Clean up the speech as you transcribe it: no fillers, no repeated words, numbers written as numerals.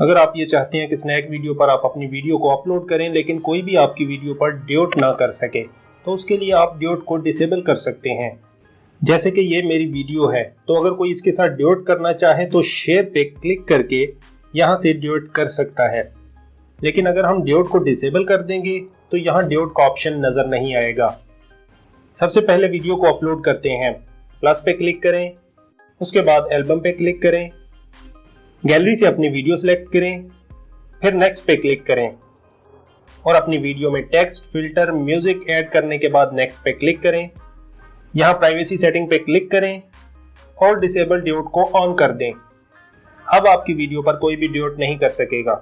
अगर आप ये चाहते हैं कि स्नैक वीडियो पर आप अपनी वीडियो को अपलोड करें लेकिन कोई भी आपकी वीडियो पर ड्यूट ना कर सके, तो उसके लिए आप ड्यूट को डिसेबल कर सकते हैं। जैसे कि ये मेरी वीडियो है, तो अगर कोई इसके साथ ड्यूट करना चाहे तो शेयर पे क्लिक करके यहाँ से ड्यूट कर सकता है। लेकिन अगर हम ड्यूट को डिसेबल कर देंगे तो यहाँ ड्यूट का ऑप्शन नज़र नहीं आएगा। सबसे पहले वीडियो को अपलोड करते हैं। प्लस पे क्लिक करें, उसके बाद एल्बम पे क्लिक करें, गैलरी से अपनी वीडियो सेलेक्ट करें, फिर नेक्स्ट पे क्लिक करें और अपनी वीडियो में टेक्स्ट, फिल्टर, म्यूजिक ऐड करने के बाद नेक्स्ट पे क्लिक करें। यहाँ प्राइवेसी सेटिंग पे क्लिक करें और डिसेबल ड्यूट को ऑन कर दें। अब आपकी वीडियो पर कोई भी ड्यूट नहीं कर सकेगा।